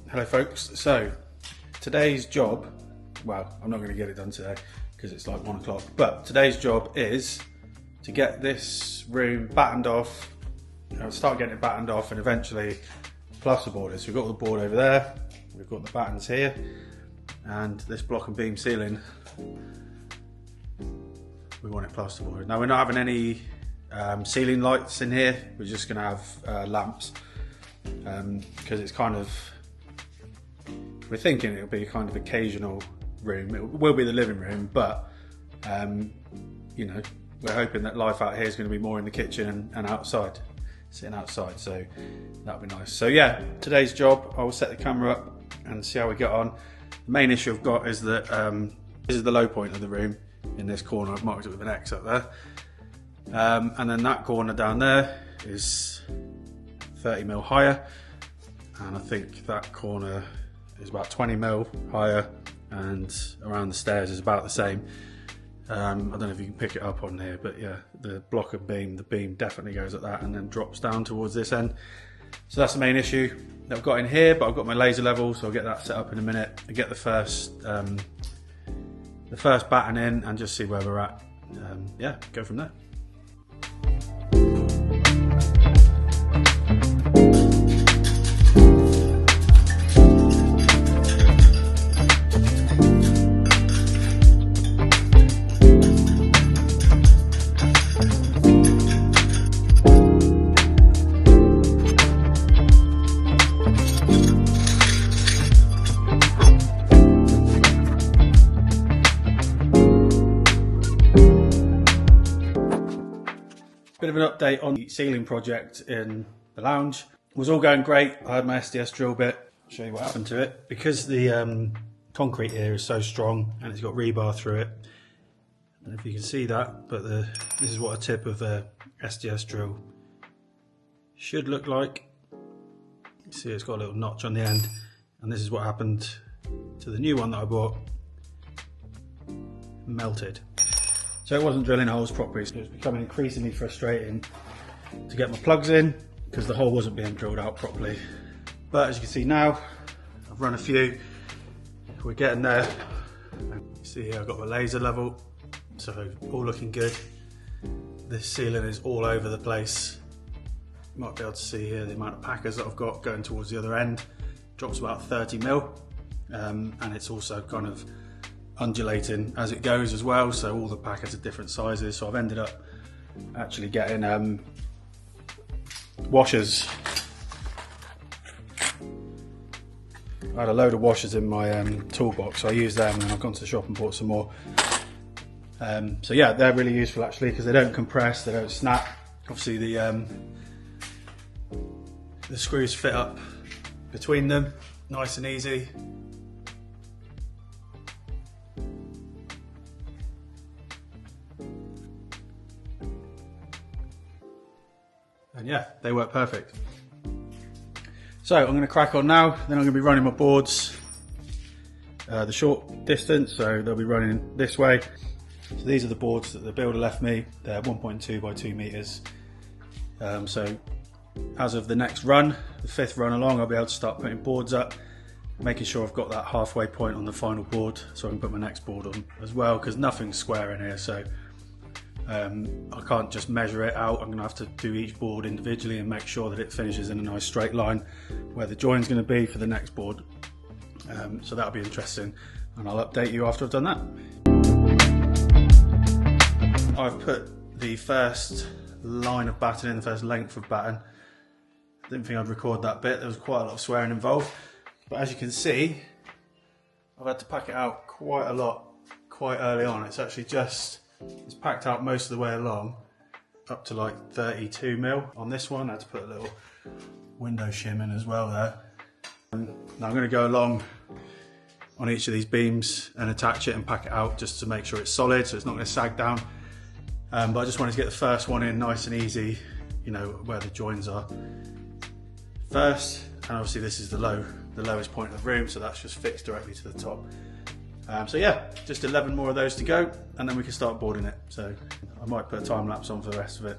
Hello folks, so today's job, well I'm not going to get it done today because it's like 1 o'clock, but today's job is to get this room battened off, start getting it battened off and eventually plasterboard it. So we've got the board over there, we've got the battens here, and this block and beam ceiling, we want it plasterboarded. Now we're not having any ceiling lights in here, we're just going to have lamps because it's kind of, we're thinking it'll be a kind of occasional room. It will be the living room, but you know, we're hoping that life out here is going to be more in the kitchen and outside, sitting outside, so that'll be nice. So yeah, today's job, I will set the camera up and see how we get on. The main issue I've got is that this is the low point of the room in this corner. I've marked it with an X up there, and then that corner down there is 30mm higher, and I think that corner is about 20mm higher, and around the stairs is about the same. I don't know if you can pick it up on here, but yeah, the block and beam, the beam definitely goes at that and then drops down towards this end. So that's the main issue that I've got in here, but I've got my laser level, so I'll get that set up in a minute and get the first batten in and just see where we're at. Yeah, go from there. Bit of an update on the ceiling project in the lounge. It was all going great. I had my SDS drill bit. I'll show you what happened to it. Because the concrete here is so strong and it's got rebar through it. I don't know if you can see that, but this is what a tip of a SDS drill should look like. You see it's got a little notch on the end, and this is what happened to the new one that I bought. Melted. So it wasn't drilling holes properly, so it was becoming increasingly frustrating to get my plugs in because the hole wasn't being drilled out properly. But as you can see now, I've run a few, we're getting there. You see here I've got my laser level, so all looking good. This ceiling is all over the place. You might be able to see here the amount of packers that I've got going towards the other end. Drops about 30mm, and it's also kind of undulating as it goes as well, so all the packets are different sizes. So I've ended up actually getting washers. I had a load of washers in my toolbox, so I used them, and I've gone to the shop and bought some more. So yeah, they're really useful actually because they don't compress, they don't snap. Obviously the screws fit up between them, nice and easy. And yeah, they work perfect. So I'm going to crack on now, then I'm going to be running my boards the short distance, so they'll be running this way. So these are the boards that the builder left me, they're 1.2 by 2 meters. So as of the next run, the 5th run along, I'll be able to start putting boards up, making sure I've got that halfway point on the final board so I can put my next board on as well, because nothing's square in here, so I can't just measure it out. I'm going to have to do each board individually and make sure that it finishes in a nice straight line where the join's going to be for the next board. So that'll be interesting, and I'll update you after I've done that. I've put the first line of batten in, the first length of batten. I didn't think I'd record that bit, there was quite a lot of swearing involved, but as you can see I've had to pack it out quite a lot quite early on. It's actually it's packed out most of the way along, up to like 32mm. On this one I had to put a little window shim in as well there. Now I'm going to go along on each of these beams and attach it and pack it out just to make sure it's solid, so it's not going to sag down. But I just wanted to get the first one in nice and easy, you know, where the joins are first. And obviously this is the lowest point of the room, so that's just fixed directly to the top. So yeah, just 11 more of those to go, and then we can start boarding it. So I might put a time lapse on for the rest of it,